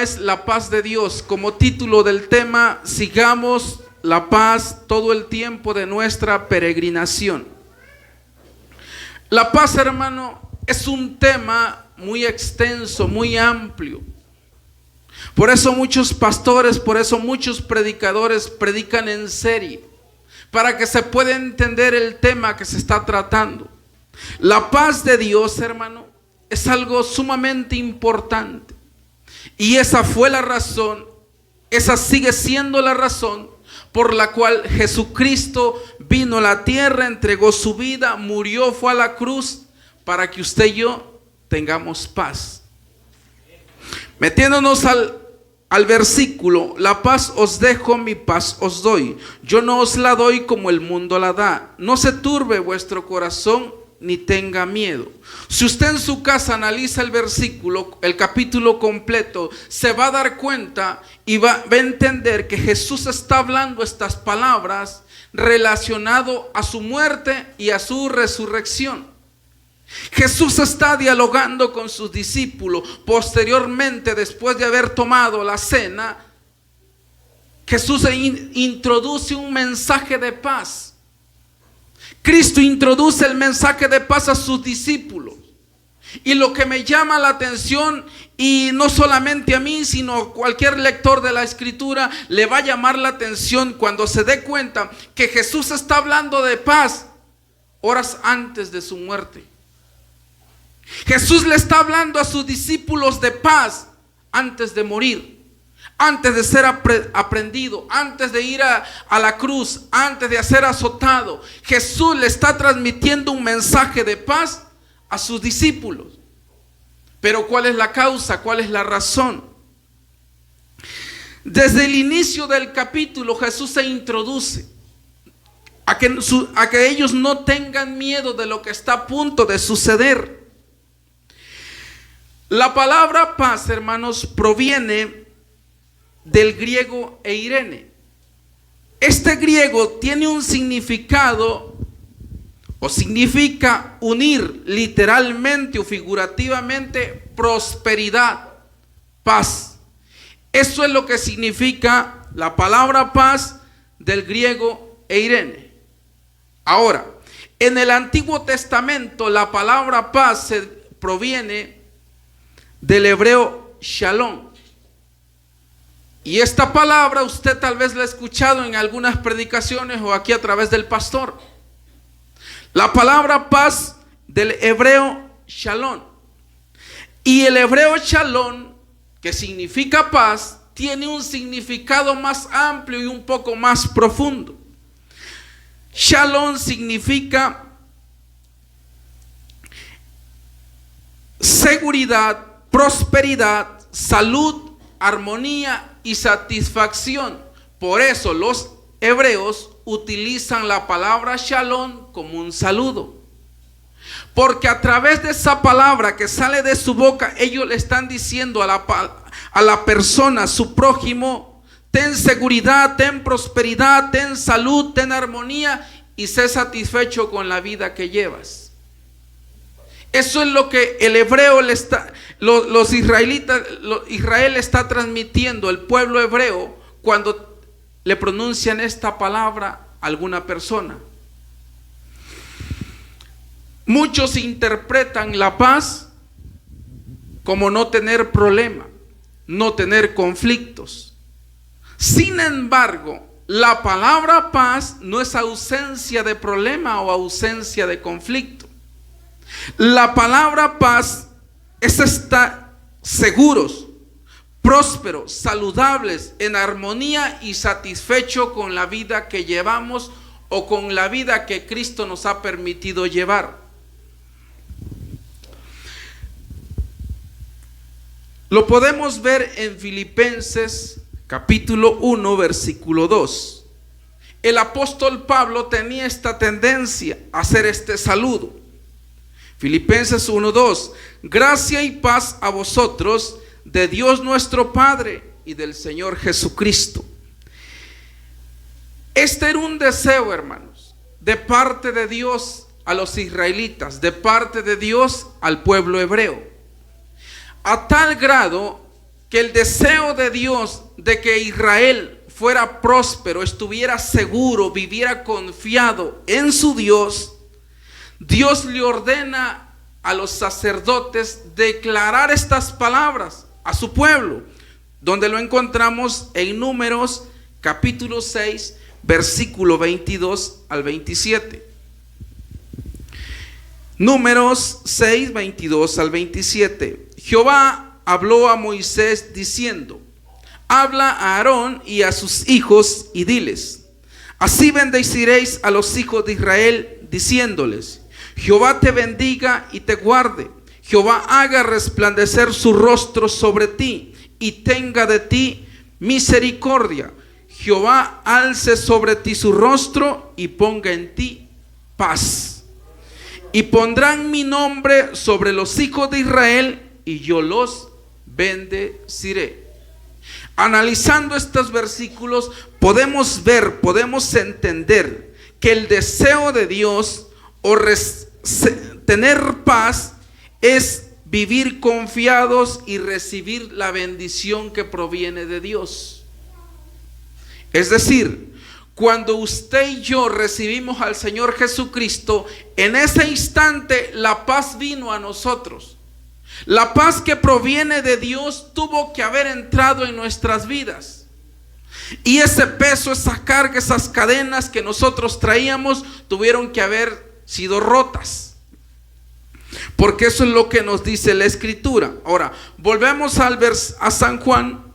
tema es la paz de Dios. Como título del tema, sigamos la paz todo el tiempo de nuestra peregrinación. La paz, hermano, es un tema muy extenso, muy amplio. Por eso muchos pastores, por eso muchos predicadores predican en serie, para que se pueda entender el tema que se está tratando. La paz de Dios, hermano, es algo sumamente importante. Y esa fue la razón, esa sigue siendo la razón por la cual Jesucristo vino a la tierra, entregó su vida, murió, fue a la cruz, para que usted y yo tengamos paz. Metiéndonos al versículo: la paz os dejo, mi paz os doy. Yo no os la doy como el mundo la da. No se turbe vuestro corazón, ni tenga miedo. Si usted en su casa analiza el versículo, el capítulo completo, se va a dar cuenta y va a entender que Jesús está hablando estas palabras relacionado a su muerte y a su resurrección. Jesús está dialogando con sus discípulos. Posteriormente, después de haber tomado la cena, Jesús introduce un mensaje de paz. Cristo introduce el mensaje de paz a sus discípulos. Y lo que me llama la atención, y no solamente a mí, sino a cualquier lector de la Escritura, le va a llamar la atención cuando se dé cuenta que Jesús está hablando de paz horas antes de su muerte. Jesús le está hablando a sus discípulos de paz antes de morir, antes de ser aprendido, antes de ir a la cruz, antes de ser azotado. Jesús le está transmitiendo un mensaje de paz a sus discípulos. Pero ¿cuál es la causa? ¿Cuál es la razón? Desde el inicio del capítulo, Jesús se introduce a que ellos no tengan miedo de lo que está a punto de suceder. La palabra paz, hermanos, proviene del griego eirene. Este griego tiene un significado, o significa unir literalmente o figurativamente prosperidad, paz. Eso es lo que significa la palabra paz del griego eirene. Ahora, en el Antiguo Testamento la palabra paz proviene del hebreo shalom. Y esta palabra usted tal vez la ha escuchado en algunas predicaciones o aquí a través del pastor. La palabra paz del hebreo shalom. Y el hebreo shalom, que significa paz, tiene un significado más amplio y un poco más profundo. Shalom significa seguridad, prosperidad, salud, armonía y satisfacción. Por eso los hebreos utilizan la palabra shalom como un saludo, porque a través de esa palabra que sale de su boca, ellos le están diciendo a la persona, su prójimo: ten seguridad, ten prosperidad, ten salud, ten armonía y sé satisfecho con la vida que llevas. Eso es lo que el hebreo los israelitas, Israel está transmitiendo, el pueblo hebreo, cuando le pronuncian esta palabra a alguna persona. Muchos interpretan la paz como no tener problema, no tener conflictos. Sin embargo, la palabra paz no es ausencia de problema o ausencia de conflicto. La palabra paz es estar seguros, prósperos, saludables, en armonía y satisfecho con la vida que llevamos o con la vida que Cristo nos ha permitido llevar. Lo podemos ver en Filipenses capítulo 1 versículo 2. El apóstol Pablo tenía esta tendencia a hacer este saludo. Filipenses 1:2. Gracia y paz a vosotros de Dios nuestro Padre y del Señor Jesucristo. Este era un deseo, hermanos, de parte de Dios a los israelitas, de parte de Dios al pueblo hebreo. A tal grado que el deseo de Dios de que Israel fuera próspero, estuviera seguro, viviera confiado en su Dios, Dios le ordena a los sacerdotes declarar estas palabras a su pueblo, donde lo encontramos en Números capítulo 6, versículo 22 al 27. Números 6, 22 al 27. Jehová habló a Moisés diciendo: habla a Aarón y a sus hijos y diles: así bendeciréis a los hijos de Israel, diciéndoles: Jehová te bendiga y te guarde. Jehová haga resplandecer su rostro sobre ti y tenga de ti misericordia. Jehová alce sobre ti su rostro y ponga en ti paz. Y pondrán mi nombre sobre los hijos de Israel y yo los bendeciré. Analizando estos versículos podemos ver, podemos entender que el deseo de Dios o tener paz es vivir confiados y recibir la bendición que proviene de Dios. Es decir, cuando usted y yo recibimos al Señor Jesucristo, en ese instante la paz vino a nosotros. La paz que proviene de Dios tuvo que haber entrado en nuestras vidas. Y ese peso, esa carga, esas cadenas que nosotros traíamos tuvieron que haber sido rotas. Porque eso es lo que nos dice la Escritura. Ahora, volvemos a San Juan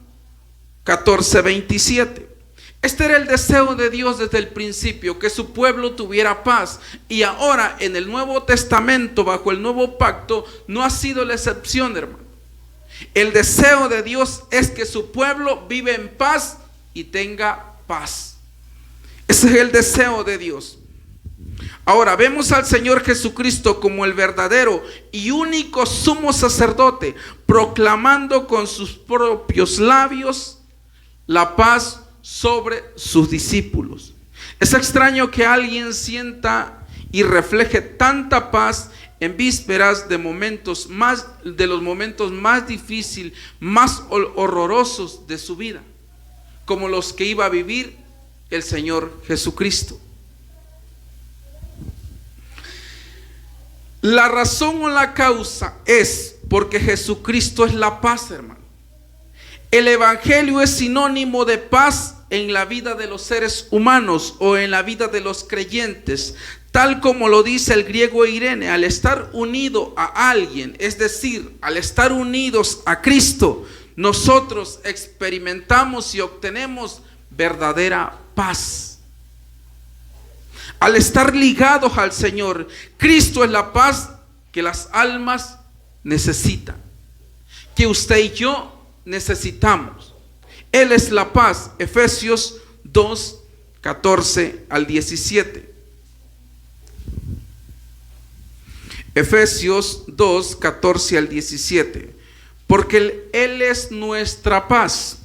14, 27. Este era el deseo de Dios desde el principio, que su pueblo tuviera paz. Y ahora en el Nuevo Testamento, bajo el nuevo pacto, no ha sido la excepción, hermano. El deseo de Dios es que su pueblo vive en paz y tenga paz. Ese es el deseo de Dios. Ahora vemos al Señor Jesucristo como el verdadero y único sumo sacerdote, proclamando con sus propios labios la paz sobre sus discípulos. Es extraño que alguien sienta y refleje tanta paz en vísperas de los momentos más difíciles, más horrorosos de su vida, como los que iba a vivir el Señor Jesucristo. La razón o la causa es porque Jesucristo es la paz, hermano. El evangelio es sinónimo de paz en la vida de los seres humanos o en la vida de los creyentes, tal como lo dice el griego Irene. Al estar unido a alguien, es decir, al estar unidos a Cristo, nosotros experimentamos y obtenemos verdadera paz. Al estar ligados al Señor, Cristo es la paz que las almas necesitan, que usted y yo necesitamos. Él es la paz. Efesios 2, 14 al 17. Efesios 2, 14 al 17. Porque Él es nuestra paz,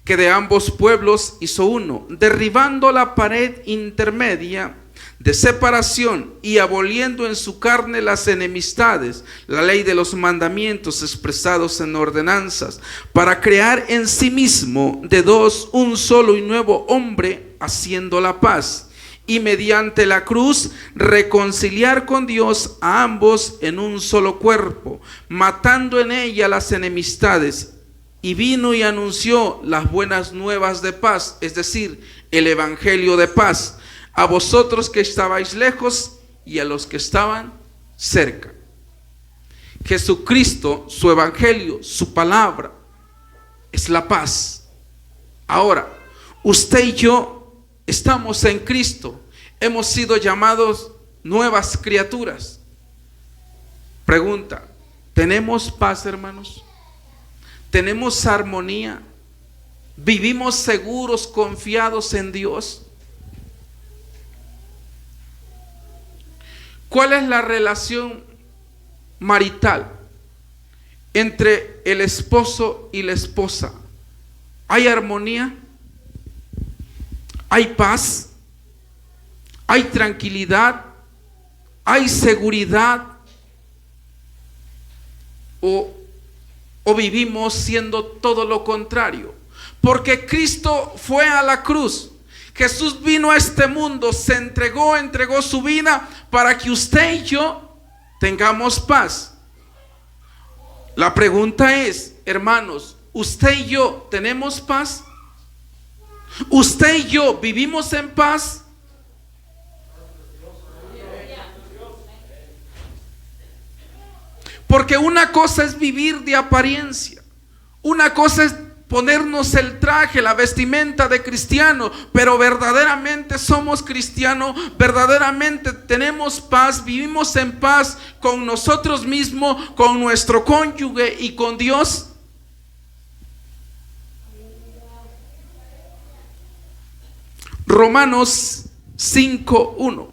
que de ambos pueblos hizo uno, derribando la pared intermedia de separación y aboliendo en su carne las enemistades, la ley de los mandamientos expresados en ordenanzas, para crear en sí mismo de dos un solo y nuevo hombre, haciendo la paz, y mediante la cruz reconciliar con Dios a ambos en un solo cuerpo, matando en ella las enemistades. Y vino y anunció las buenas nuevas de paz, es decir, el evangelio de paz, a vosotros que estabais lejos y a los que estaban cerca. Jesucristo, su evangelio, su palabra, es la paz. Ahora, usted y yo estamos en Cristo, hemos sido llamados nuevas criaturas. Pregunta, ¿tenemos paz, hermanos? ¿Tenemos armonía? ¿Vivimos seguros, confiados en Dios? ¿Cuál es la relación marital entre el esposo y la esposa? ¿Hay armonía? ¿Hay paz? ¿Hay tranquilidad? ¿Hay seguridad? ¿O ¿O vivimos siendo todo lo contrario? Porque Cristo fue a la cruz. Jesús vino a este mundo, se entregó su vida para que usted y yo tengamos paz. La pregunta es, hermanos, ¿usted y yo tenemos paz? ¿Usted y yo vivimos en paz? Porque una cosa es vivir de apariencia, una cosa es ponernos el traje, la vestimenta de cristiano, pero verdaderamente somos cristianos, verdaderamente tenemos paz, vivimos en paz con nosotros mismos, con nuestro cónyuge y con Dios. Romanos 5:1.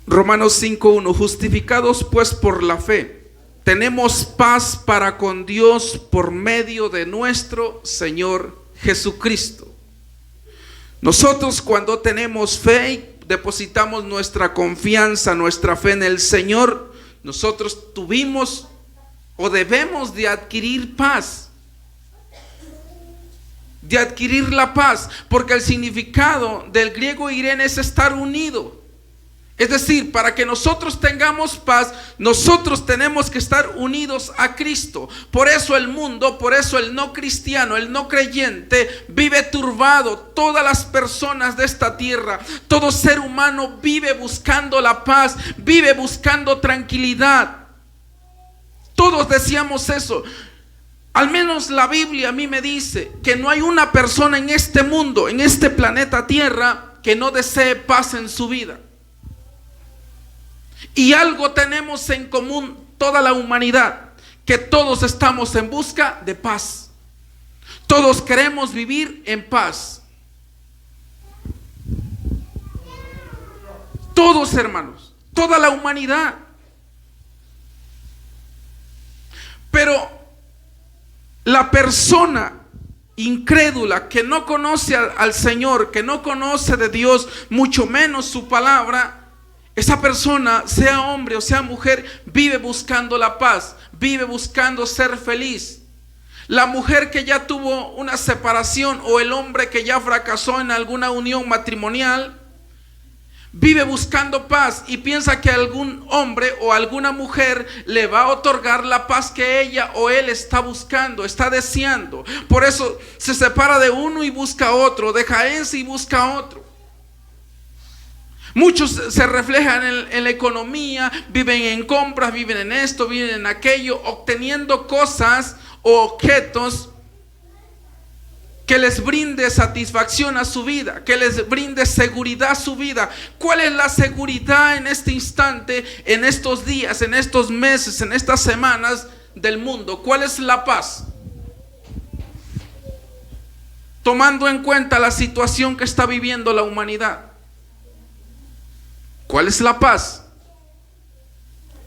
Romanos 5:1. Justificados pues por la fe, tenemos paz para con Dios por medio de nuestro Señor Jesucristo. Nosotros, cuando tenemos fe y depositamos nuestra confianza, nuestra fe en el Señor, nosotros tuvimos o debemos de adquirir paz. De adquirir la paz, porque el significado del griego irene es estar unido. Es decir, para que nosotros tengamos paz, nosotros tenemos que estar unidos a Cristo. Por eso el mundo, por eso el no cristiano, el no creyente vive turbado. Todas las personas de esta tierra, todo ser humano vive buscando la paz, vive buscando tranquilidad. Todos deseamos eso. Al menos la Biblia a mí me dice que no hay una persona en este mundo, en este planeta Tierra, que no desee paz en su vida. Y algo tenemos en común toda la humanidad, que todos estamos en busca de paz. Todos queremos vivir en paz. Todos, hermanos, toda la humanidad. Pero la persona incrédula que no conoce al Señor, que no conoce de Dios, mucho menos su palabra, esa persona, sea hombre o sea mujer, vive buscando la paz, vive buscando ser feliz. La mujer que ya tuvo una separación o el hombre que ya fracasó en alguna unión matrimonial, vive buscando paz y piensa que algún hombre o alguna mujer le va a otorgar la paz que ella o él está buscando, está deseando. Por eso se separa de uno y busca otro, deja ese y busca otro. Muchos se reflejan en la economía, viven en compras, viven en esto, viven en aquello, obteniendo cosas o objetos que les brinde satisfacción a su vida, que les brinde seguridad a su vida. ¿Cuál es la seguridad en este instante, en estos días, en estos meses, en estas semanas del mundo? ¿Cuál es la paz? Tomando en cuenta la situación que está viviendo la humanidad, ¿cuál es la paz?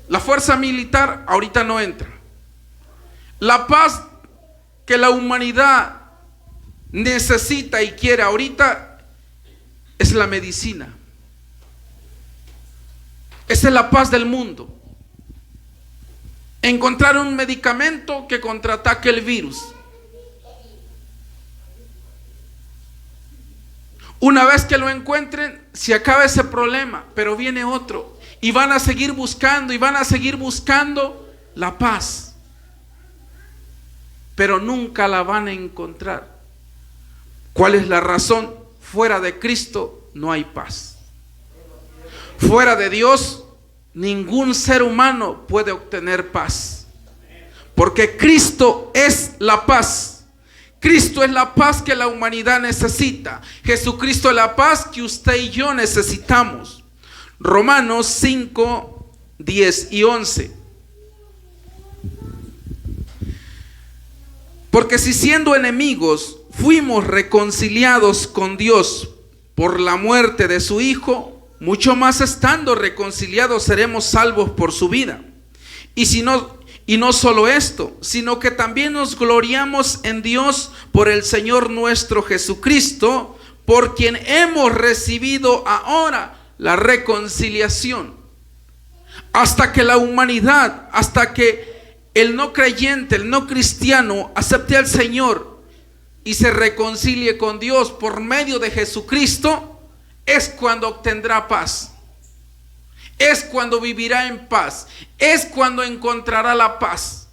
La fuerza militar ahorita no entra. La paz que la humanidad necesita y quiere ahorita es la medicina. Esa es la paz del mundo. Encontrar un medicamento que contraataque el virus. Una vez que lo encuentren, se acaba ese problema, pero viene otro. Y van a seguir buscando y van a seguir buscando la paz. Pero nunca la van a encontrar. ¿Cuál es la razón? Fuera de Cristo no hay paz. Fuera de Dios, ningún ser humano puede obtener paz. Porque Cristo es la paz. Cristo es la paz que la humanidad necesita. Jesucristo es la paz que usted y yo necesitamos. Romanos 5, 10 y 11. Porque si siendo enemigos fuimos reconciliados con Dios por la muerte de su Hijo, mucho más estando reconciliados seremos salvos por su vida. Y no solo esto, sino que también nos gloriamos en Dios por el Señor nuestro Jesucristo, por quien hemos recibido ahora la reconciliación. hasta que la humanidad, hasta que el no creyente, el no cristiano acepte al Señor y se reconcilie con Dios por medio de Jesucristo, es cuando obtendrá paz. Es cuando vivirá en paz. Es cuando encontrará la paz.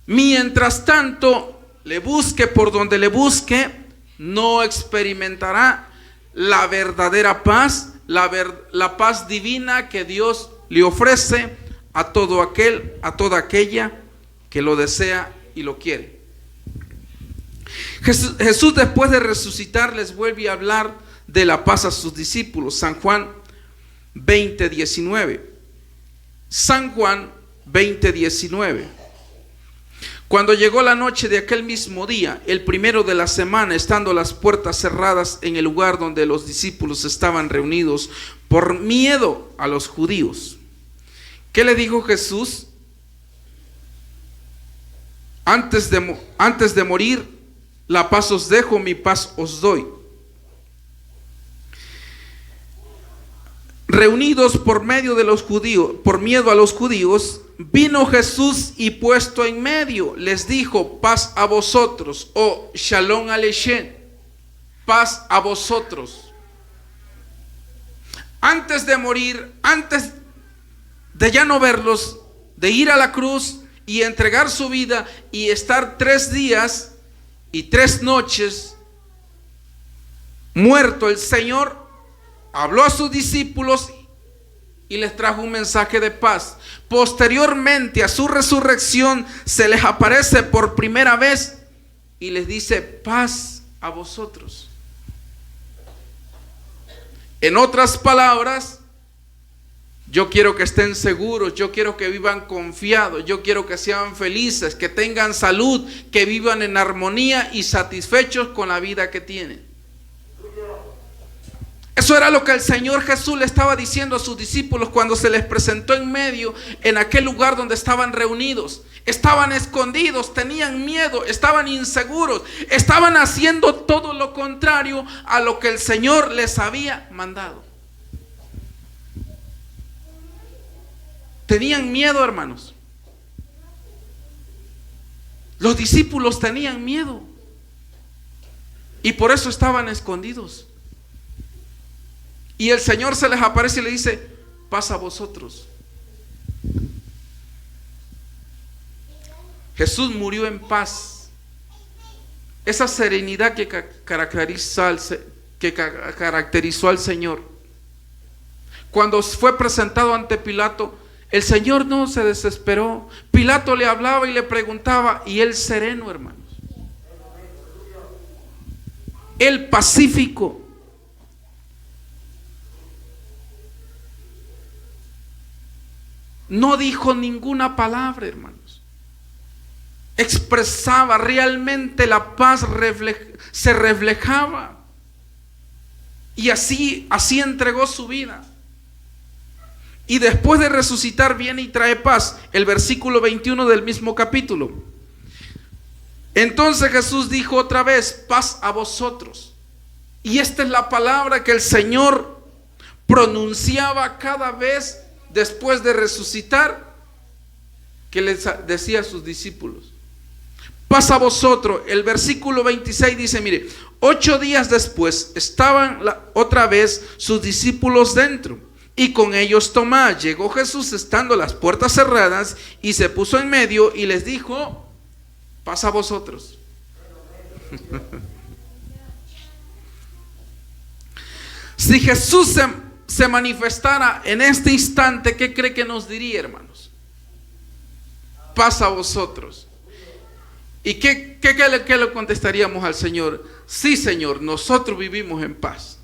Mientras tanto, le busque por donde le busque, no experimentará la verdadera paz, la paz divina que Dios le ofrece a todo aquel, a toda aquella que lo desea y lo quiere. Jesús, después de resucitar, les vuelve a hablar de la paz a sus discípulos. San Juan 20:19. San Juan 20:19. Cuando llegó la noche de aquel mismo día, el primero de la semana, estando las puertas cerradas en el lugar donde los discípulos estaban reunidos por miedo a los judíos, ¿qué le dijo Jesús? Antes de morir, la paz os dejo, mi paz os doy. Reunidos por medio de los judíos, por miedo a los judíos, vino Jesús y puesto en medio, les dijo: paz a vosotros, o Shalom Aleichem, paz a vosotros. Antes de morir, antes de ya no verlos, de ir a la cruz y entregar su vida y estar 3 días y 3 noches muerto, el Señor habló a sus discípulos y les trajo un mensaje de paz. Posteriormente a su resurrección, se les aparece por primera vez y les dice: paz a vosotros. En otras palabras, yo quiero que estén seguros, yo quiero que vivan confiados, yo quiero que sean felices, que tengan salud, que vivan en armonía y satisfechos con la vida que tienen. Eso era lo que el Señor Jesús le estaba diciendo a sus discípulos cuando se les presentó en medio, en aquel lugar donde estaban reunidos. Estaban escondidos, tenían miedo, estaban inseguros, estaban haciendo todo lo contrario a lo que el Señor les había mandado. Tenían miedo, hermanos. Los discípulos tenían miedo y por eso estaban escondidos. Y el Señor se les aparece y le dice: paz a vosotros. Jesús murió en paz. Esa serenidad que caracterizó al Señor. Cuando fue presentado ante Pilato, el Señor no se desesperó. Pilato le hablaba y le preguntaba, y él sereno, hermanos. Él pacífico. No dijo ninguna palabra, hermanos. Expresaba realmente la paz, se reflejaba. Y así entregó su vida. Y después de resucitar viene y trae paz. El versículo 21 del mismo capítulo. Entonces Jesús dijo otra vez: paz a vosotros. Y esta es la palabra que el Señor pronunciaba cada vez después de resucitar, que les decía a sus discípulos: paz a vosotros. El versículo 26 dice, mire, 8 días después estaban otra vez sus discípulos dentro, y con ellos Tomás. Llegó Jesús estando las puertas cerradas y se puso en medio y les dijo: paz a vosotros. Si Jesús se manifestara en este instante, ¿qué cree que nos diría, hermanos? Paz a vosotros. ¿Y qué le contestaríamos al Señor? Sí, Señor, nosotros vivimos en paz.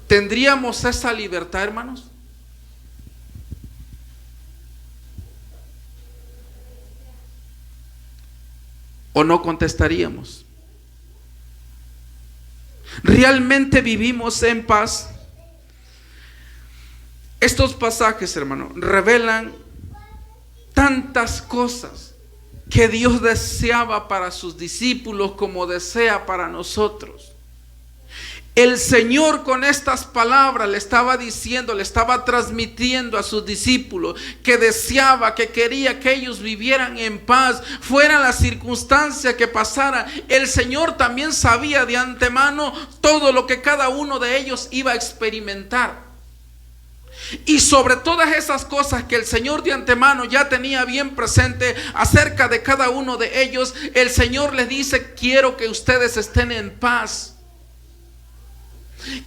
¿Tendríamos esa libertad, hermanos? ¿O no contestaríamos? ¿Realmente vivimos en paz? Estos pasajes, hermano, revelan tantas cosas que Dios deseaba para sus discípulos como desea para nosotros. El Señor con estas palabras le estaba diciendo, le estaba transmitiendo a sus discípulos que deseaba, que quería que ellos vivieran en paz, fuera la circunstancia que pasara. El Señor también sabía de antemano todo lo que cada uno de ellos iba a experimentar. Y sobre todas esas cosas que el Señor de antemano ya tenía bien presente acerca de cada uno de ellos, el Señor les dice: quiero que ustedes estén en paz.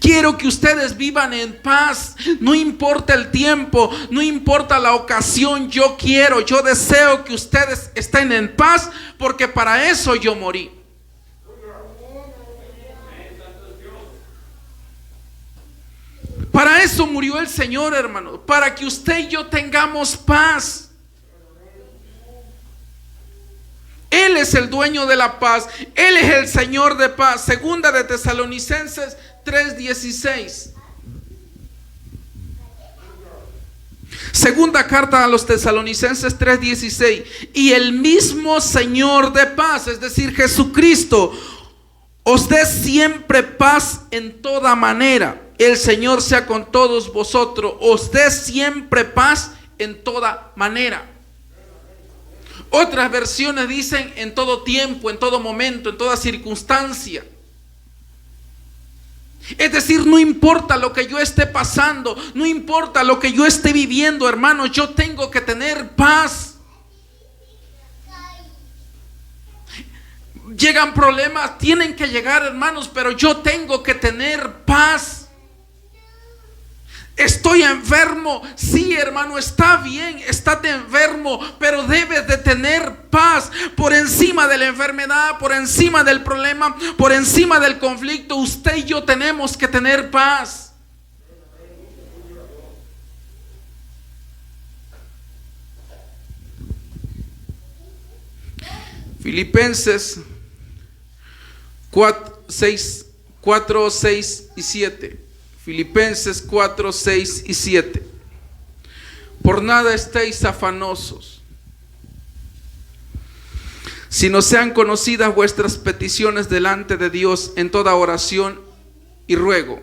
Quiero que ustedes vivan en paz. No importa el tiempo, no importa la ocasión. Yo deseo que ustedes estén en paz, porque para eso yo morí. Para eso murió el Señor, hermano, para que usted y yo tengamos paz. Él es el dueño de la paz. Él es el Señor de paz. Segunda de Tesalonicenses 3:16. Segunda carta a los Tesalonicenses 3:16. Y el mismo Señor de paz, es decir, Jesucristo, os dé siempre paz en toda manera. El Señor sea con todos vosotros. Os dé siempre paz en toda manera. Otras versiones dicen en todo tiempo, en todo momento, en toda circunstancia. Es decir, no importa lo que yo esté pasando, no importa lo que yo esté viviendo, hermanos, yo tengo que tener paz. Llegan problemas, tienen que llegar, hermanos, pero yo tengo que tener paz. Estoy enfermo, sí, hermano, está bien, estate enfermo, pero debes de tener paz por encima de la enfermedad, por encima del problema, por encima del conflicto. Usted y yo tenemos que tener paz. Filipenses 4, 6 y 7. Filipenses 4, 6 y 7. Por nada estéis afanosos, sino sean conocidas vuestras peticiones delante de Dios en toda oración y ruego,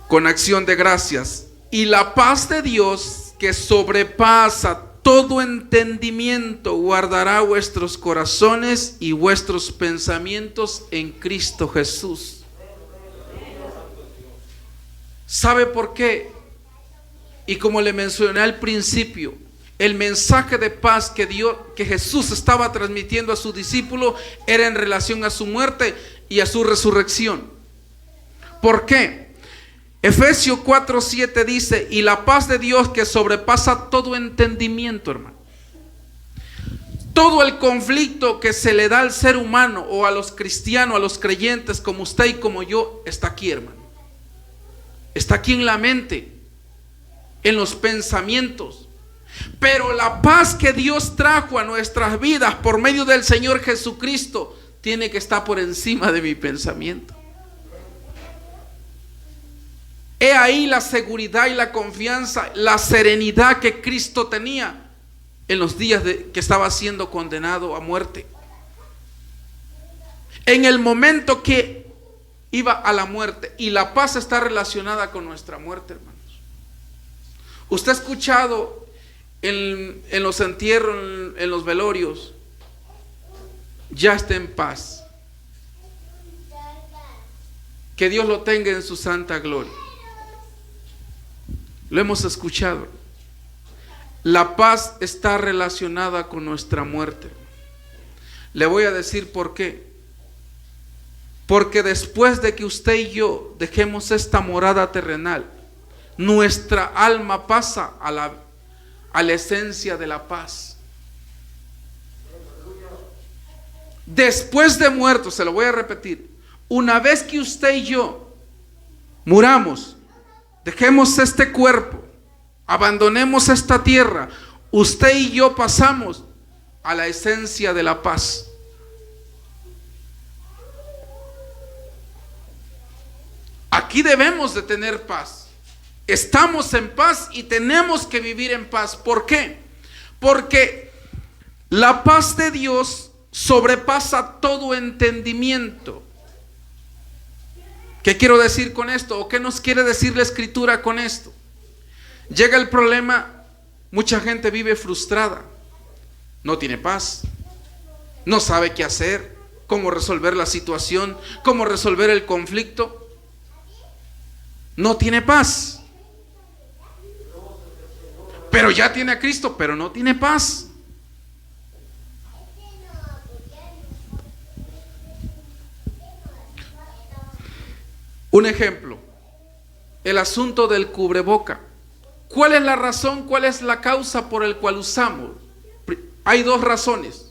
con acción de gracias. Y la paz de Dios, que sobrepasa todo entendimiento, guardará vuestros corazones y vuestros pensamientos en Cristo Jesús. ¿Sabe por qué? Y como le mencioné al principio, el mensaje de paz que Jesús estaba transmitiendo a sus discípulos era en relación a su muerte y a su resurrección. ¿Por qué? Efesios 4:7 dice: y la paz de Dios, que sobrepasa todo entendimiento, hermano. Todo el conflicto que se le da al ser humano o a los cristianos, a los creyentes como usted y como yo, está aquí, hermano. Está aquí en la mente, en los pensamientos. Pero la paz que Dios trajo a nuestras vidas por medio del Señor Jesucristo tiene que estar por encima de mi pensamiento. He ahí la seguridad y la confianza, la serenidad que Cristo tenía en los días que estaba siendo condenado a muerte. En el momento que iba a la muerte, y la paz está relacionada con nuestra muerte, hermanos. Usted ha escuchado en los entierros, en los velorios: ya está en paz, que Dios lo tenga en su santa gloria. Lo hemos escuchado. La paz está relacionada con nuestra muerte. Le voy a decir por qué. Porque después de que usted y yo dejemos esta morada terrenal, nuestra alma pasa a la esencia de la paz. Después de muertos, se lo voy a repetir, una vez que usted y yo muramos, dejemos este cuerpo, abandonemos esta tierra, usted y yo pasamos a la esencia de la paz. Aquí debemos de tener paz. Estamos en paz y tenemos que vivir en paz. ¿Por qué? Porque la paz de Dios sobrepasa todo entendimiento. ¿Qué quiero decir con esto? ¿O qué nos quiere decir la Escritura con esto? Llega el problema, mucha gente vive frustrada, no tiene paz, no sabe qué hacer, cómo resolver la situación, cómo resolver el conflicto. No tiene paz. Pero ya tiene a Cristo, pero no tiene paz. Un ejemplo, el asunto del cubreboca. ¿Cuál es la razón? ¿Cuál es la causa por el cual usamos? Hay dos razones.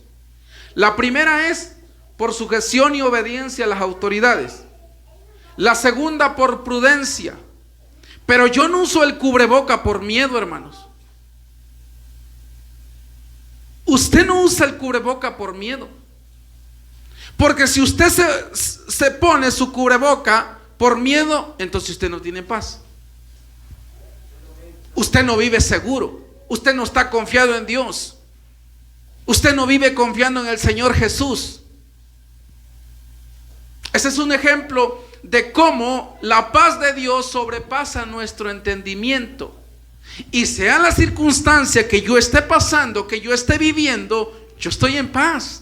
La primera es por sujeción y obediencia a las autoridades. La segunda por prudencia. Pero yo no uso el cubreboca por miedo, hermanos. Usted no usa el cubreboca por miedo. Porque si usted se pone su cubreboca por miedo, entonces usted no tiene paz. Usted no vive seguro. Usted no está confiado en Dios. Usted no vive confiando en el Señor Jesús. Ese es un ejemplo de cómo la paz de Dios sobrepasa nuestro entendimiento. Y sea la circunstancia que yo esté pasando, que yo esté viviendo, yo estoy en paz.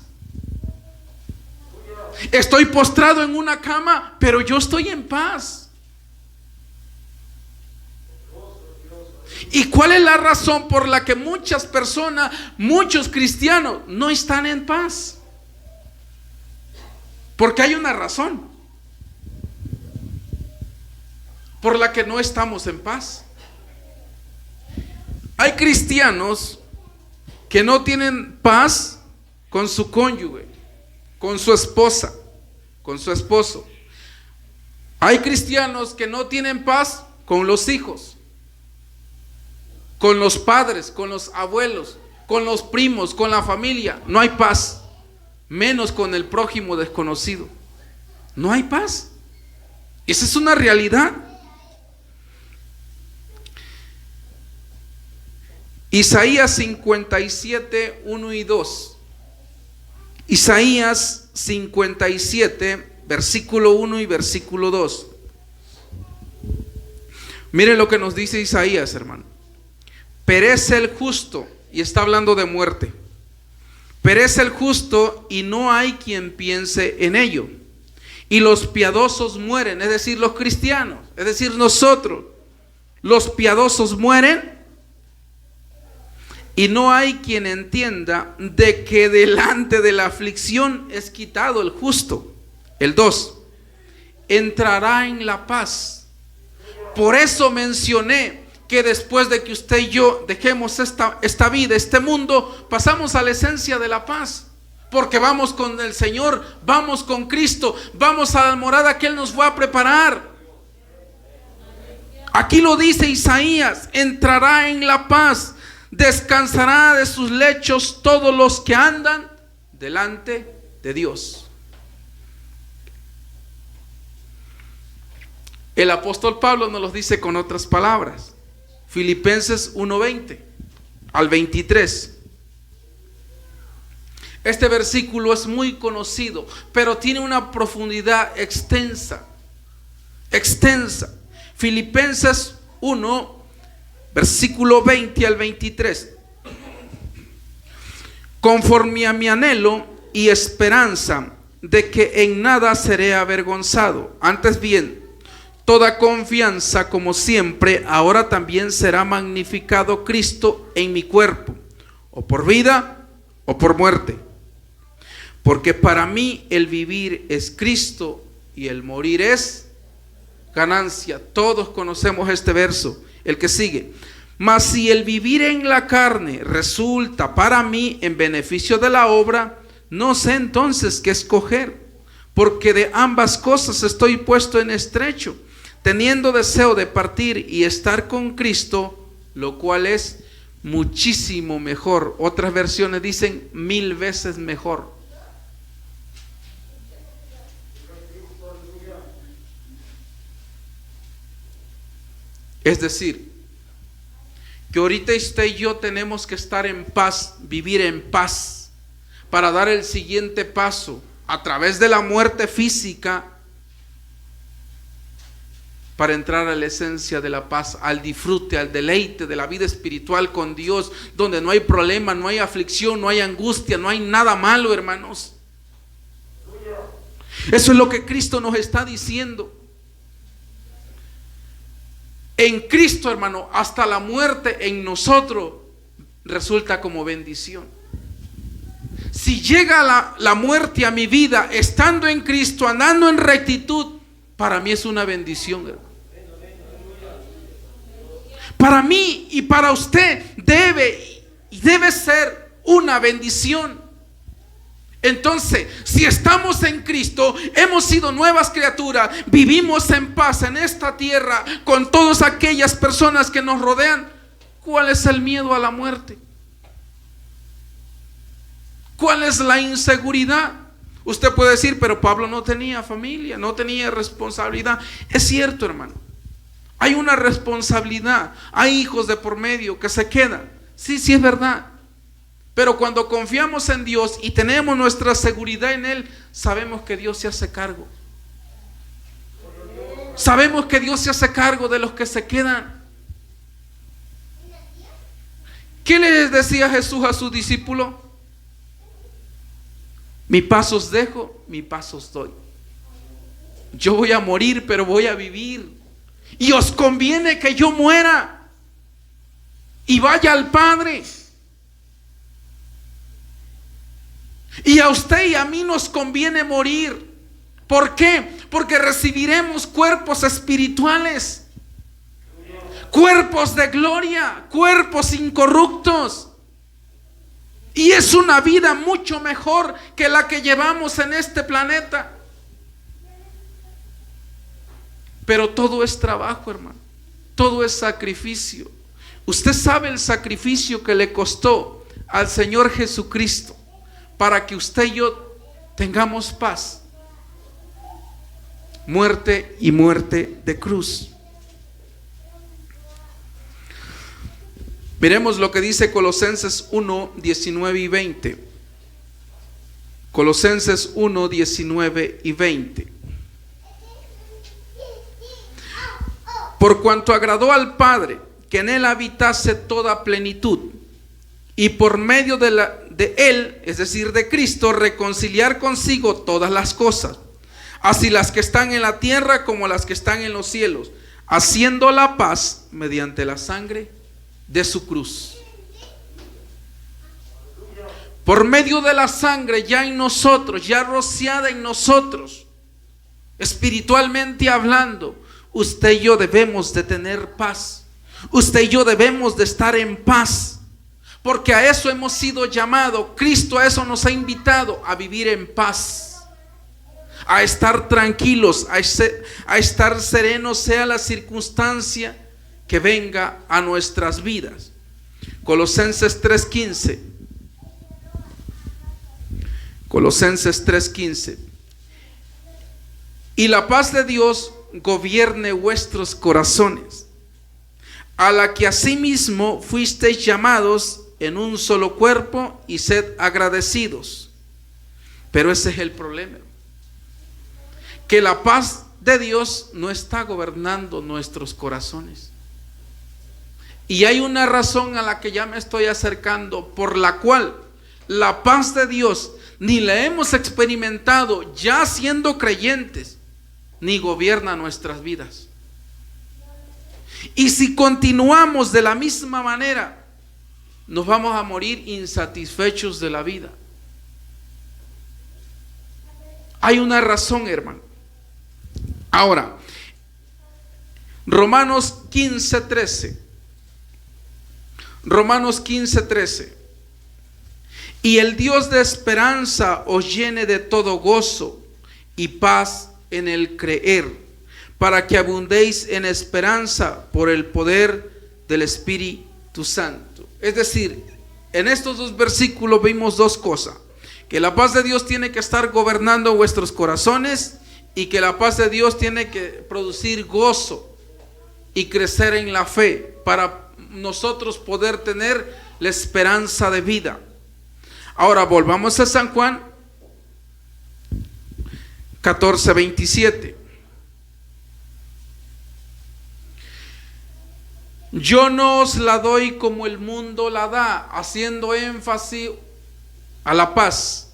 Estoy postrado en una cama, pero yo estoy en paz. ¿Y cuál es la razón por la que muchas personas, muchos cristianos no están en paz? Porque hay una razón por la que no estamos en paz. Hay cristianos que no tienen paz con su cónyuge, con su esposa, con su esposo. Hay cristianos que no tienen paz con los hijos, con los padres, con los abuelos, con los primos, con la familia. No hay paz, menos con el prójimo desconocido. No hay paz. Esa es una realidad. Isaías 57, 1 y 2. Isaías 57, versículo 1 y versículo 2. Miren lo que nos dice Isaías, hermano. Perece el justo, y está hablando de muerte. Perece el justo y no hay quien piense en ello. Y los piadosos mueren, es decir, los cristianos, es decir, nosotros. Los piadosos mueren y no hay quien entienda de que delante de la aflicción es quitado el justo. El 2. Entrará en la paz. Por eso mencioné que después de que usted y yo dejemos esta vida, este mundo, pasamos a la esencia de la paz. Porque vamos con el Señor, vamos con Cristo, vamos a la morada que Él nos va a preparar. Aquí lo dice Isaías: entrará en la paz, descansará de sus lechos todos los que andan delante de Dios. El apóstol Pablo nos lo dice con otras palabras. Filipenses 1:20 al 23. Este versículo es muy conocido, pero tiene una profundidad extensa. Filipenses 1, versículo 20 al 23. Conforme a mi anhelo y esperanza de que en nada seré avergonzado, antes bien, toda confianza, como siempre, ahora también será magnificado Cristo en mi cuerpo, o por vida o por muerte. Porque para mí el vivir es Cristo y el morir es ganancia. Todos conocemos este verso. El que sigue: mas si el vivir en la carne resulta para mí en beneficio de la obra, no sé entonces qué escoger, porque de ambas cosas estoy puesto en estrecho, teniendo deseo de partir y estar con Cristo, lo cual es muchísimo mejor. Otras versiones dicen 1000 veces mejor. Es decir, que ahorita usted y yo tenemos que estar en paz, vivir en paz, para dar el siguiente paso a través de la muerte física para entrar a la esencia de la paz, al disfrute, al deleite de la vida espiritual con Dios, donde no hay problema, no hay aflicción, no hay angustia, no hay nada malo, hermanos. Eso es lo que Cristo nos está diciendo. En Cristo, hermano, hasta la muerte en nosotros resulta como bendición. Si llega la muerte a mi vida estando en Cristo, andando en rectitud, para mí es una bendición, hermano. Para mí y para usted debe ser una bendición. Entonces, si estamos en Cristo, hemos sido nuevas criaturas, vivimos en paz en esta tierra con todas aquellas personas que nos rodean, ¿cuál es el miedo a la muerte? ¿Cuál es la inseguridad? Usted puede decir, pero Pablo no tenía familia, no tenía responsabilidad. Es cierto, hermano. Hay una responsabilidad. Hay hijos de por medio que se quedan. Sí, sí es verdad. Pero cuando confiamos en Dios y tenemos nuestra seguridad en Él, sabemos que Dios se hace cargo. Sabemos que Dios se hace cargo de los que se quedan. ¿Qué les decía Jesús a sus discípulos? Mi paz os dejo, mi paz os doy. Yo voy a morir, pero voy a vivir. Y os conviene que yo muera y vaya al Padre. Y a usted y a mí nos conviene morir. ¿Por qué? Porque recibiremos cuerpos espirituales, cuerpos de gloria, cuerpos incorruptos. Y es una vida mucho mejor que la que llevamos en este planeta. Pero todo es trabajo, hermano. Todo es sacrificio. Usted sabe el sacrificio que le costó al Señor Jesucristo para que usted y yo tengamos paz. Muerte y muerte de cruz. Miremos lo que dice Colosenses 1, 19 y 20. Colosenses 1, 19 y 20. Por cuanto agradó al Padre que en Él habitase toda plenitud, y por medio de Él, es decir, de Cristo, reconciliar consigo todas las cosas, así las que están en la tierra como las que están en los cielos, haciendo la paz mediante la sangre de su cruz. Por medio de la sangre ya en nosotros, ya rociada en nosotros, espiritualmente hablando, usted y yo debemos de tener paz. Usted y yo debemos de estar en paz, porque a eso hemos sido llamados. Cristo a eso nos ha invitado, a vivir en paz, a estar tranquilos, a estar serenos, sea la circunstancia que venga a nuestras vidas. Colosenses 3:15. Colosenses 3:15. Y la paz de Dios gobierne vuestros corazones, a la que asimismo fuisteis llamados en un solo cuerpo, y sed agradecidos. Pero ese es el problema, que la paz de Dios no está gobernando nuestros corazones. Y hay una razón a la que ya me estoy acercando, por la cual la paz de Dios ni la hemos experimentado ya siendo creyentes, ni gobierna nuestras vidas. Y si continuamos de la misma manera, nos vamos a morir insatisfechos de la vida. Hay una razón, hermano. Ahora, Romanos 15:13. Romanos 15:13. Y el Dios de esperanza os llene de todo gozo y paz en el creer, para que abundéis en esperanza por el poder del Espíritu Santo. Es decir, en estos dos versículos vimos dos cosas: que la paz de Dios tiene que estar gobernando vuestros corazones, y que la paz de Dios tiene que producir gozo y crecer en la fe para nosotros poder tener la esperanza de vida. Ahora volvamos a San Juan 14:27. Yo no os la doy como el mundo la da, haciendo énfasis a la paz.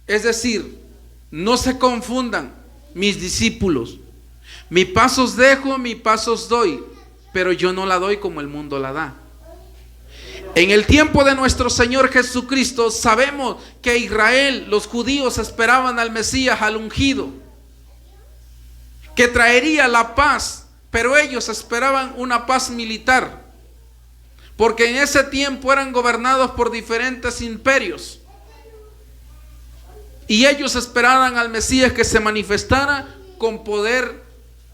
Es decir, no se confundan, mis discípulos. Mi paz os dejo, mi paz os doy, pero yo no la doy como el mundo la da. En el tiempo de nuestro Señor Jesucristo sabemos que Israel, los judíos, esperaban al Mesías, al ungido, que traería la paz, pero ellos esperaban una paz militar, porque en ese tiempo eran gobernados por diferentes imperios, y ellos esperaban al Mesías que se manifestara con poder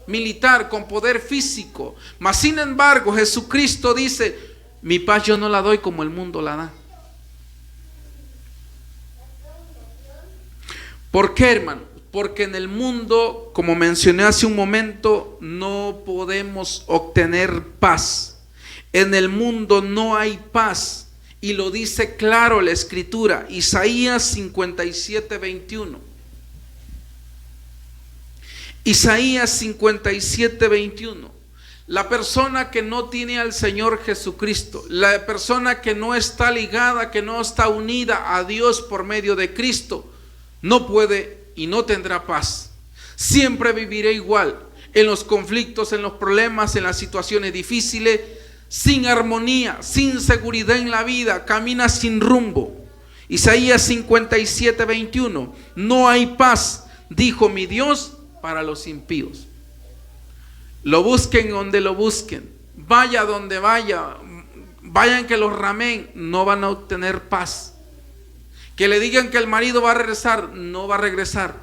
militar, con poder físico. Mas sin embargo, Jesucristo dice: mi paz yo no la doy como el mundo la da. ¿Por qué, hermano? Porque en el mundo, como mencioné hace un momento, no podemos obtener paz. En el mundo no hay paz. Y lo dice claro la Escritura, Isaías 57, 21. Isaías 57, 21. La persona que no tiene al Señor Jesucristo, la persona que no está ligada, que no está unida a Dios por medio de Cristo, no puede y no tendrá paz. Siempre vivirá igual, en los conflictos, en los problemas, en las situaciones difíciles, sin armonía, sin seguridad en la vida, camina sin rumbo. Isaías 57, 21. No hay paz, dijo mi Dios, para los impíos. Lo busquen donde lo busquen, vaya donde vaya, vayan que los ramen, no van a obtener paz. Que le digan que el marido va a regresar, no va a regresar,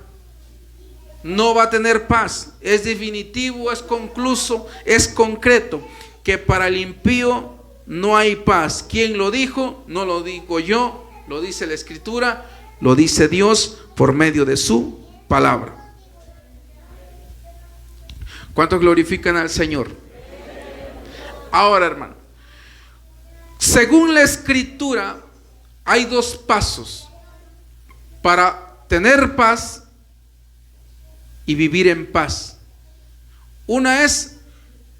no va a tener paz. Es definitivo, es concluso, es concreto, que para el impío no hay paz. ¿Quién lo dijo? No lo digo yo, lo dice la Escritura, lo dice Dios por medio de su palabra. ¿Cuántos glorifican al Señor? Ahora, hermano, según la Escritura, hay dos pasos para tener paz y vivir en paz. Una es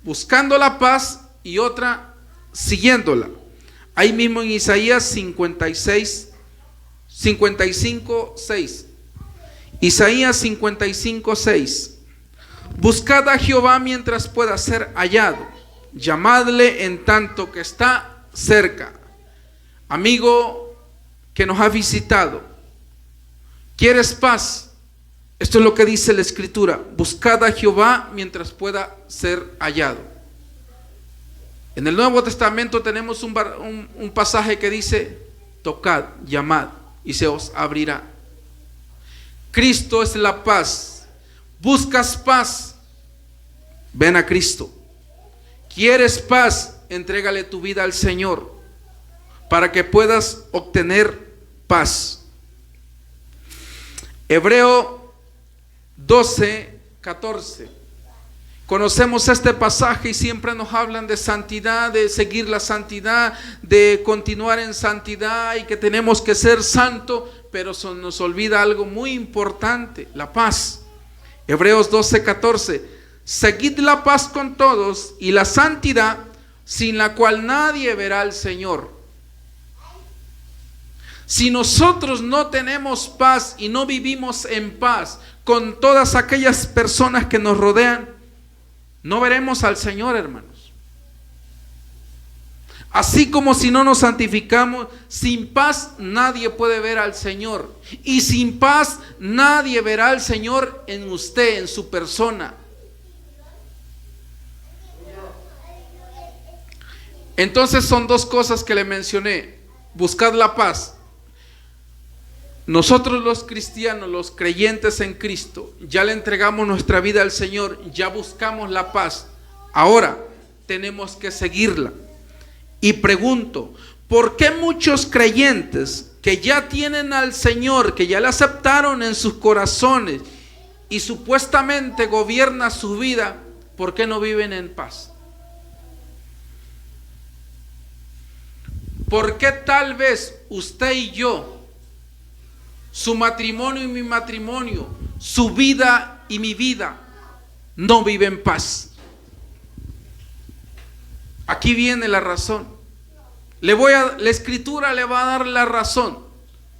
buscando la paz y otra siguiéndola. Ahí mismo en Isaías 55, 6. Isaías 55, 6. Buscad a Jehová mientras pueda ser hallado, llamadle en tanto que está cerca. Amigo que nos ha visitado, ¿quieres paz? Esto es lo que dice la Escritura: buscad a Jehová mientras pueda ser hallado. En el Nuevo Testamento tenemos un pasaje que dice: tocad, llamad y se os abrirá. Cristo es la paz. ¿Buscas paz? Ven a Cristo. ¿Quieres paz? Entrégale tu vida al Señor para que puedas obtener paz. Hebreo 12, 14. Conocemos este pasaje y siempre nos hablan de santidad, de seguir la santidad, de continuar en santidad y que tenemos que ser santos, pero nos olvida algo muy importante: la paz. Hebreos 12, 14. Seguid la paz con todos y la santidad, sin la cual nadie verá al Señor. Si nosotros no tenemos paz y no vivimos en paz con todas aquellas personas que nos rodean, no veremos al Señor, hermanos. Así como si no nos santificamos, sin paz nadie puede ver al Señor. Y sin paz nadie verá al Señor en usted, en su persona. Entonces son dos cosas que le mencioné: buscad la paz. Nosotros los cristianos, los creyentes en Cristo, ya le entregamos nuestra vida al Señor, ya buscamos la paz. Ahora tenemos que seguirla. Y pregunto, ¿por qué muchos creyentes que ya tienen al Señor, que ya le aceptaron en sus corazones y supuestamente gobierna su vida, por qué no viven en paz? ¿Por qué tal vez usted y yo, su matrimonio y mi matrimonio, su vida y mi vida, no viven en paz? Aquí viene la razón. La Escritura le va a dar la razón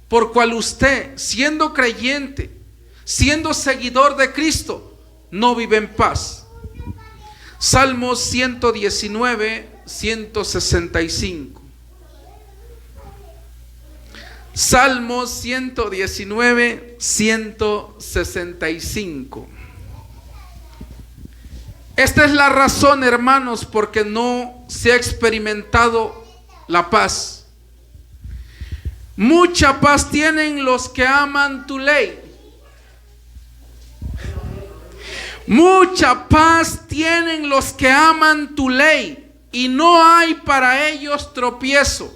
por cual usted, siendo creyente, siendo seguidor de Cristo, no vive en paz. Salmos 119, 165. Salmos 119, 165. Esta es la razón, hermanos, porque no se ha experimentado la paz. Mucha paz tienen los que aman tu ley. Mucha paz tienen los que aman tu ley, y no hay para ellos tropiezo.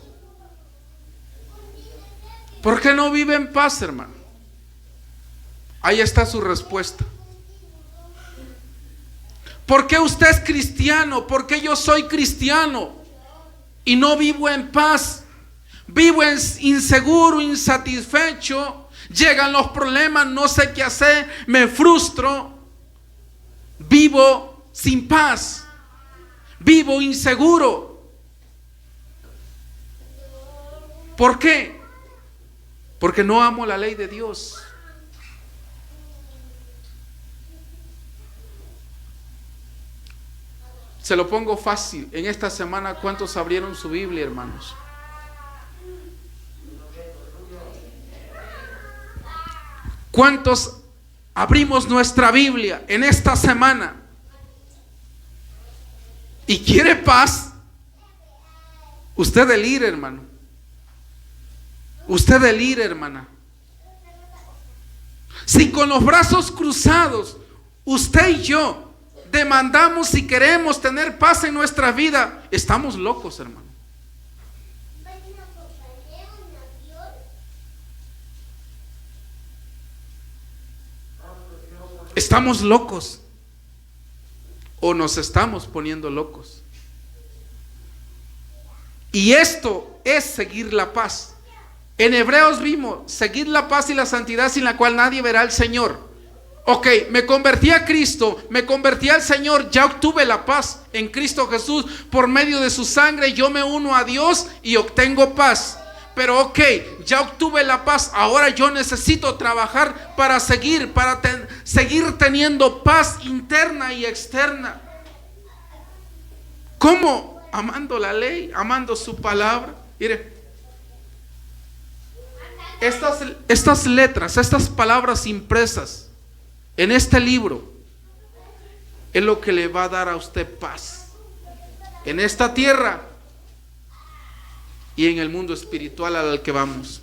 ¿Por qué no vive en paz, hermano? Ahí está su respuesta. ¿Por qué usted es cristiano? ¿Por qué yo soy cristiano y no vivo en paz? Vivo inseguro, insatisfecho. Llegan los problemas, no sé qué hacer, me frustro. Vivo sin paz. Vivo inseguro. ¿Por qué? Porque no amo la ley de Dios. Se lo pongo fácil. En esta semana, ¿cuántos abrieron su Biblia, hermanos? ¿Cuántos abrimos nuestra Biblia en esta semana y quiere paz? Usted delira, hermano. Usted delira, hermana. Si con los brazos cruzados usted y yo demandamos y queremos tener paz en nuestra vida, estamos locos, hermano. Estamos locos, o nos estamos poniendo locos. Y esto es seguir la paz. En Hebreos vimos, seguir la paz y la santidad sin la cual nadie verá al Señor. Ok, me convertí a Cristo, me convertí al Señor, ya obtuve la paz en Cristo Jesús. Por medio de su sangre yo me uno a Dios y obtengo paz. Pero ok, ya obtuve la paz, ahora yo necesito trabajar para seguir teniendo paz interna y externa. ¿Cómo? Amando la ley, amando su palabra. Mire, estas letras, estas palabras impresas en este libro es lo que le va a dar a usted paz en esta tierra y en el mundo espiritual al que vamos.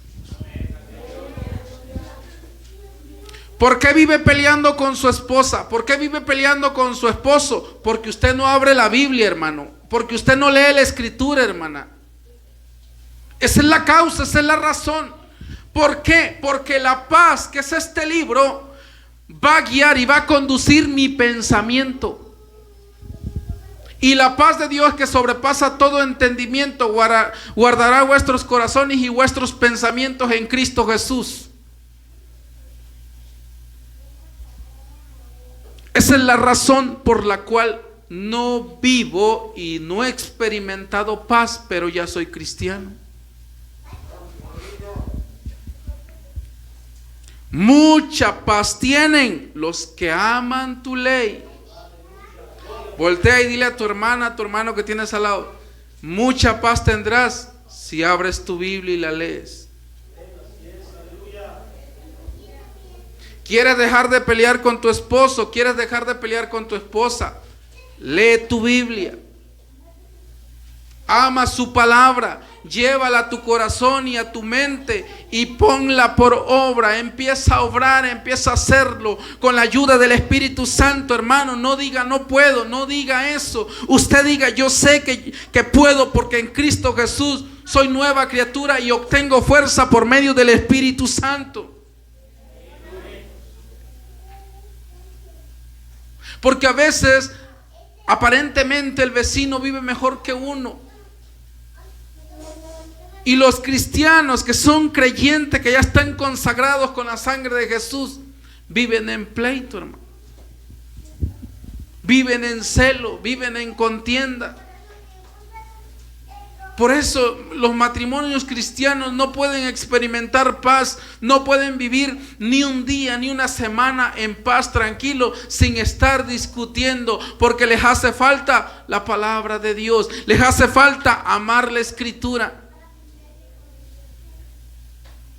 ¿Por qué vive peleando con su esposa? ¿Por qué vive peleando con su esposo? Porque usted no abre la Biblia, hermano. Porque usted no lee la Escritura, hermana. Esa es la causa, esa es la razón. ¿Por qué? Porque la paz, que es este libro, va a guiar y va a conducir mi pensamiento. Y la paz de Dios, que sobrepasa todo entendimiento, guardará vuestros corazones y vuestros pensamientos en Cristo Jesús. Esa es la razón por la cual no vivo y no he experimentado paz, pero ya soy cristiano. Mucha paz tienen los que aman tu ley. Voltea y dile a tu hermana, a tu hermano que tienes al lado: mucha paz tendrás si abres tu Biblia y la lees. ¿Quieres dejar de pelear con tu esposo? ¿Quieres dejar de pelear con tu esposa? Lee tu Biblia. Ama su palabra. Llévala a tu corazón y a tu mente y ponla por obra. Empieza a obrar, empieza a hacerlo con la ayuda del Espíritu Santo, hermano. No diga no puedo, no diga eso. Usted diga yo sé que puedo, porque en Cristo Jesús soy nueva criatura y obtengo fuerza por medio del Espíritu Santo. Porque a veces aparentemente el vecino vive mejor que uno. Y los cristianos que son creyentes, que ya están consagrados con la sangre de Jesús, viven en pleito, hermano. Viven en celo, viven en contienda. Por eso los matrimonios cristianos no pueden experimentar paz, no pueden vivir ni un día, ni una semana en paz, tranquilo, sin estar discutiendo, porque les hace falta la palabra de Dios, les hace falta amar la Escritura.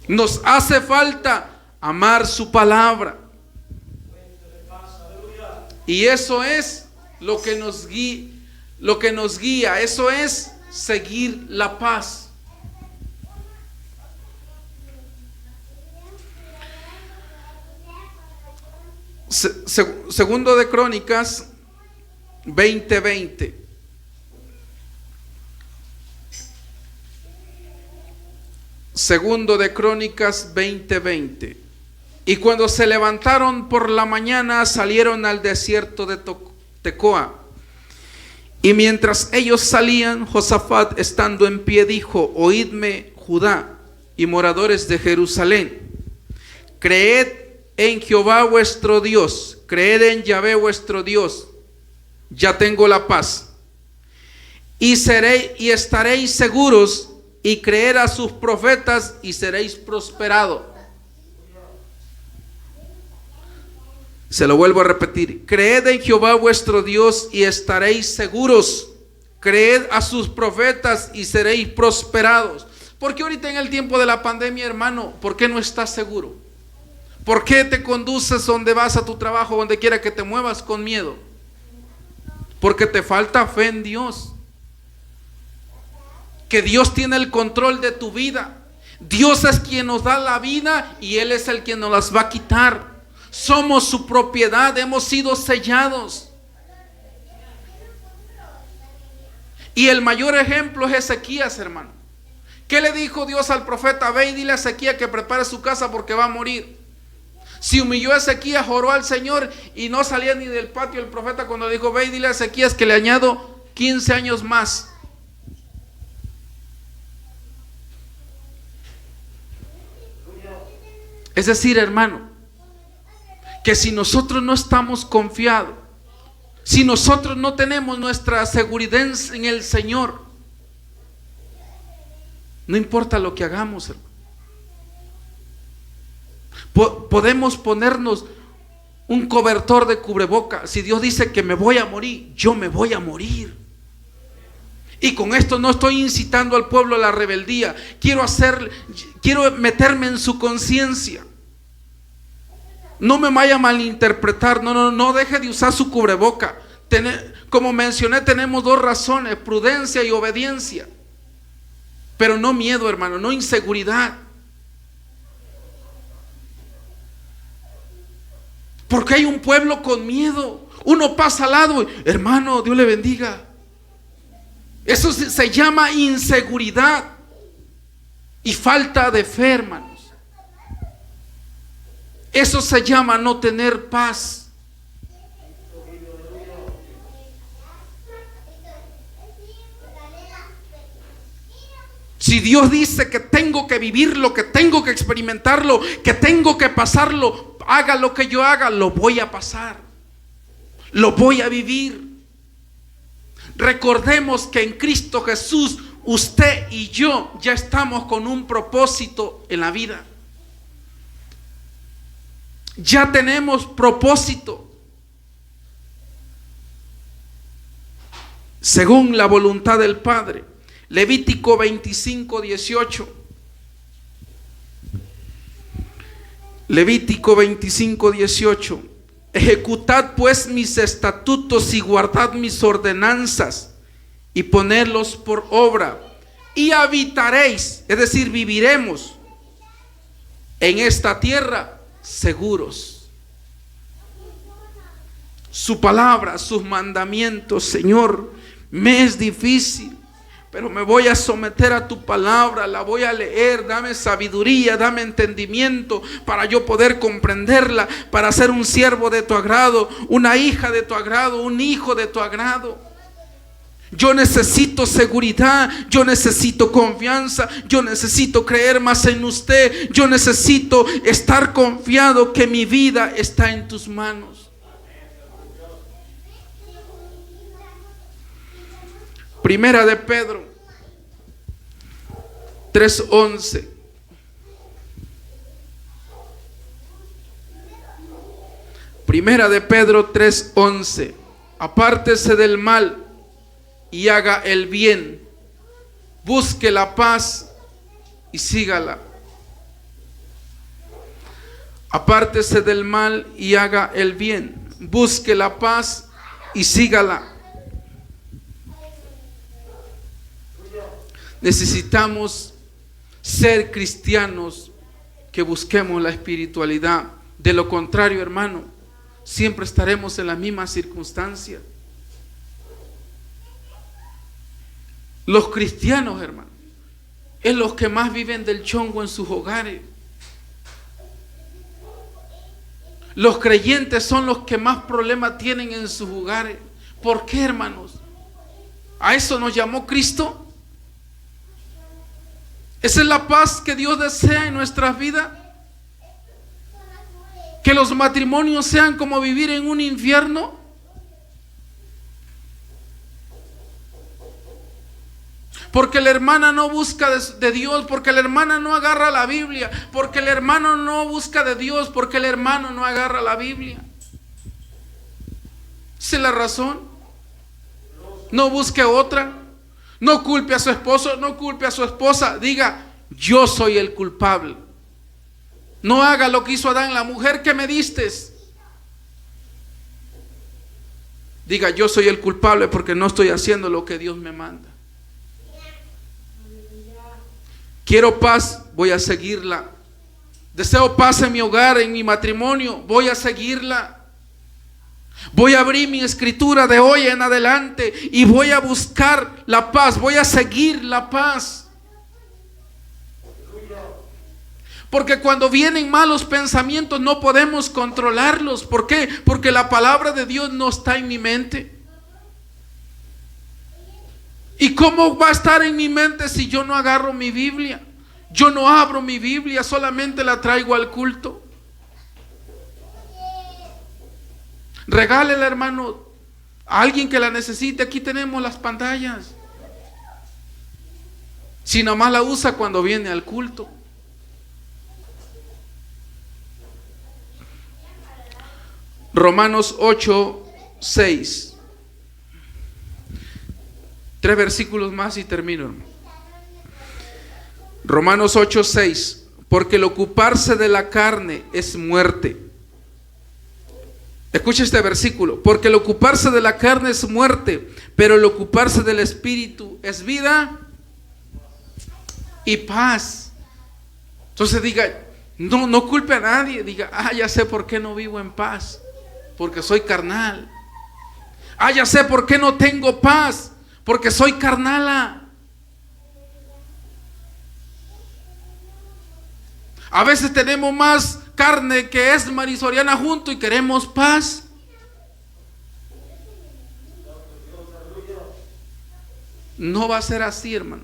Nos hace falta amar su palabra. Y eso es lo que nos guía, eso es seguir la paz. Segundo de Crónicas 20:20. Segundo de Crónicas 20:20. Y cuando se levantaron por la mañana, salieron al desierto de Tecoa. Y mientras ellos salían, Josafat, estando en pie, dijo: oídme, Judá y moradores de Jerusalén, creed en Jehová vuestro Dios, creed en Yahvé vuestro Dios, ya tengo la paz. Y estaréis seguros, y creed a sus profetas, y seréis prosperados. Se lo vuelvo a repetir: creed en Jehová vuestro Dios y estaréis seguros. Creed a sus profetas y seréis prosperados. Porque ahorita en el tiempo de la pandemia, hermano, ¿por qué no estás seguro? ¿Por qué te conduces donde vas, a tu trabajo, donde quiera que te muevas, con miedo? Porque te falta fe en Dios. Que Dios tiene el control de tu vida. Dios es quien nos da la vida y Él es el quien nos las va a quitar. Somos su propiedad, hemos sido sellados. Y el mayor ejemplo es Ezequías, hermano. ¿Qué le dijo Dios al profeta? Ve y dile a Ezequías que prepare su casa porque va a morir. Si humilló a Ezequías, oró al Señor y no salía ni del patio el profeta cuando dijo: ve y dile a Ezequías que le añado 15 años más. Es decir, hermano, que si nosotros no estamos confiados, si nosotros no tenemos nuestra seguridad en el Señor, no importa lo que hagamos, hermano. Podemos ponernos un cobertor de cubreboca. Si Dios dice que me voy a morir, yo me voy a morir. Y con esto no estoy incitando al pueblo a la rebeldía. Quiero meterme en su conciencia. No me vaya a malinterpretar. No deje de usar su cubreboca. Como mencioné, tenemos dos razones: prudencia y obediencia. Pero no miedo, hermano, no inseguridad. Porque hay un pueblo con miedo. Uno pasa al lado, hermano, Dios le bendiga. Eso se llama inseguridad y falta de fe, hermanos. Eso se llama no tener paz. Si Dios dice que tengo que vivirlo, que tengo que experimentarlo, que tengo que pasarlo, haga lo que yo haga, lo voy a pasar, lo voy a vivir. Recordemos que en Cristo Jesús, usted y yo ya estamos con un propósito en la vida. Ya tenemos propósito. Según la voluntad del Padre. Levítico 25:18. Levítico 25:18. Ejecutad pues mis estatutos y guardad mis ordenanzas y ponedlos por obra, y habitaréis, es decir, viviremos en esta tierra seguros. Su palabra, sus mandamientos: Señor, me es difícil, pero me voy a someter a tu palabra, la voy a leer, dame sabiduría, dame entendimiento para yo poder comprenderla, para ser un siervo de tu agrado, una hija de tu agrado, un hijo de tu agrado. Yo necesito seguridad, yo necesito confianza, yo necesito creer más en usted, yo necesito estar confiado que mi vida está en tus manos. Primera de Pedro 3:11. Primera de Pedro 3:11. Apártese del mal y haga el bien. Busque la paz y sígala. Apártese del mal y haga el bien. Busque la paz y sígala. Necesitamos ser cristianos que busquemos la espiritualidad. De lo contrario, hermano, siempre estaremos en la misma circunstancia. Los cristianos, hermano, es los que más viven del chongo en sus hogares. Los creyentes son los que más problemas tienen en sus hogares. ¿Por qué, hermanos? ¿A eso nos llamó Cristo? ¿Esa es la paz que Dios desea en nuestras vidas? ¿Que los matrimonios sean como vivir en un infierno? Porque la hermana no busca de Dios, porque la hermana no agarra la Biblia, porque el hermano no busca de Dios, porque el hermano no agarra la Biblia. ¿Esa es la razón? No busque otra. No culpe a su esposo, no culpe a su esposa. Diga, yo soy el culpable. No haga lo que hizo Adán, la mujer que me diste. Diga, yo soy el culpable porque no estoy haciendo lo que Dios me manda. Quiero paz, voy a seguirla. Deseo paz en mi hogar, en mi matrimonio, voy a seguirla. Voy a abrir mi escritura de hoy en adelante y voy a buscar la paz, voy a seguir la paz. Porque cuando vienen malos pensamientos no podemos controlarlos. ¿Por qué? Porque la palabra de Dios no está en mi mente. ¿Y cómo va a estar en mi mente si yo no agarro mi Biblia? Yo no abro mi Biblia, solamente la traigo al culto. Regálele, hermano, a alguien que la necesite. Aquí tenemos las pantallas. Si nomás la usa cuando viene al culto. Romanos 8:6. 3 versículos más y termino, hermano. Romanos 8:6. Porque el ocuparse de la carne es muerte. Escucha este versículo. Porque el ocuparse de la carne es muerte, pero el ocuparse del espíritu es vida y paz. Entonces diga, no culpe a nadie. Diga, ya sé por qué no vivo en paz. Porque soy carnal. Ya sé por qué no tengo paz. Porque soy carnala. A veces tenemos más carne que es marisoriana junto y queremos paz. No va a ser así, hermano.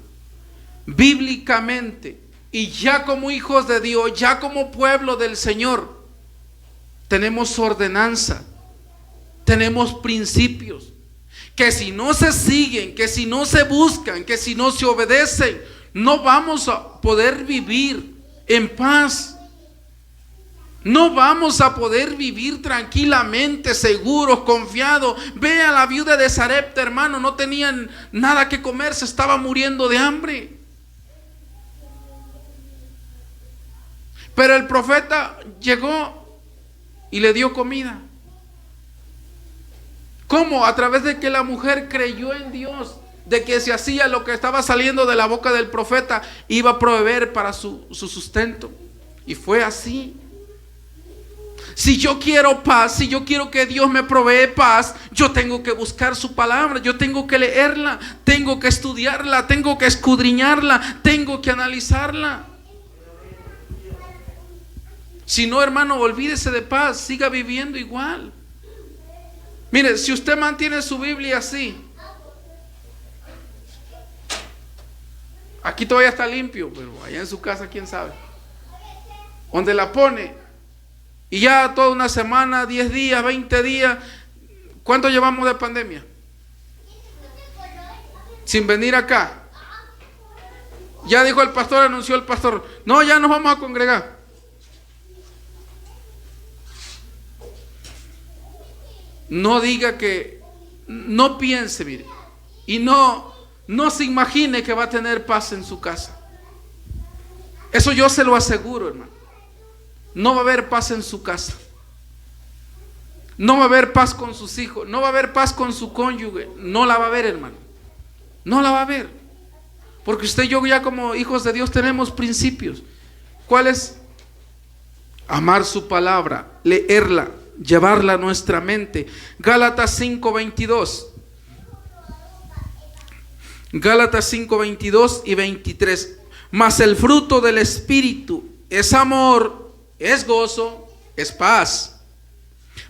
Bíblicamente, y ya como hijos de Dios, ya como pueblo del Señor, tenemos ordenanza, tenemos principios, que si no se siguen, que si no se buscan, que si no se obedecen, no vamos a poder vivir en paz. No vamos a poder vivir tranquilamente, seguros, confiados. Ve a la viuda de Sarepta, hermano, no tenían nada que comer, se estaba muriendo de hambre. Pero el profeta llegó y le dio comida. ¿Cómo? A través de que la mujer creyó en Dios, de que si hacía lo que estaba saliendo de la boca del profeta, iba a proveer para su sustento. Y fue así. Si yo quiero paz, si yo quiero que Dios me provee paz, yo tengo que buscar su palabra, yo tengo que leerla, tengo que estudiarla, tengo que escudriñarla, tengo que analizarla. Si no, hermano, olvídese de paz, siga viviendo igual. Mire, si usted mantiene su Biblia así, aquí todavía está limpio, pero allá en su casa, quién sabe. Donde la pone, y ya toda una semana, 10 días, 20 días, ¿cuánto llevamos de pandemia? Sin venir acá. Ya dijo el pastor, anunció el pastor, no, ya nos vamos a congregar. No diga que, no piense, mire, y no se imagine que va a tener paz en su casa. Eso yo se lo aseguro, hermano. No va a haber paz en su casa. No va a haber paz con sus hijos. No va a haber paz con su cónyuge. No la va a haber, hermano. No la va a haber. Porque usted y yo ya como hijos de Dios tenemos principios. ¿Cuáles? Amar su palabra, leerla, llevarla a nuestra mente. Gálatas 5:22. Gálatas 5:22 y 23. Mas el fruto del Espíritu es amor, es gozo, es paz,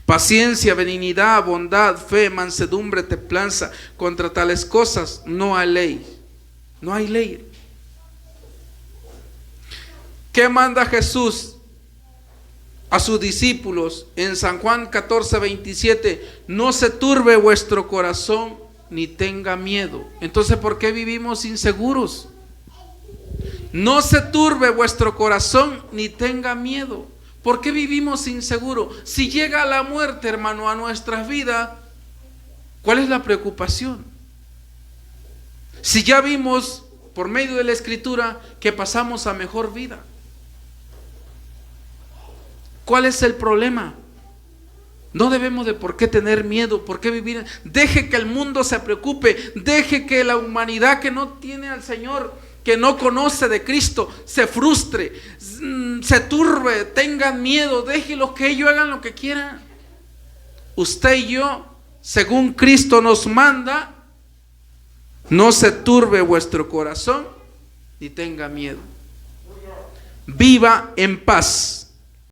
paciencia, benignidad, bondad, fe, mansedumbre, templanza. Contra tales cosas no hay ley. No hay ley. ¿Qué manda Jesús a sus discípulos en San Juan 14:27? No se turbe vuestro corazón ni tenga miedo. Entonces, ¿por qué vivimos inseguros? No se turbe vuestro corazón ni tenga miedo. ¿Por qué vivimos inseguros? Si llega la muerte, hermano, a nuestras vidas, ¿cuál es la preocupación? Si ya vimos por medio de la Escritura que pasamos a mejor vida, ¿cuál es el problema? No debemos de por qué tener miedo, por qué vivir. Deje que el mundo se preocupe, deje que la humanidad que no tiene al Señor, que no conoce de Cristo, se frustre, se turbe, tengan miedo, déjelos que ellos hagan lo que quieran. Usted y yo, según Cristo nos manda, no se turbe vuestro corazón ni tenga miedo. Viva en paz.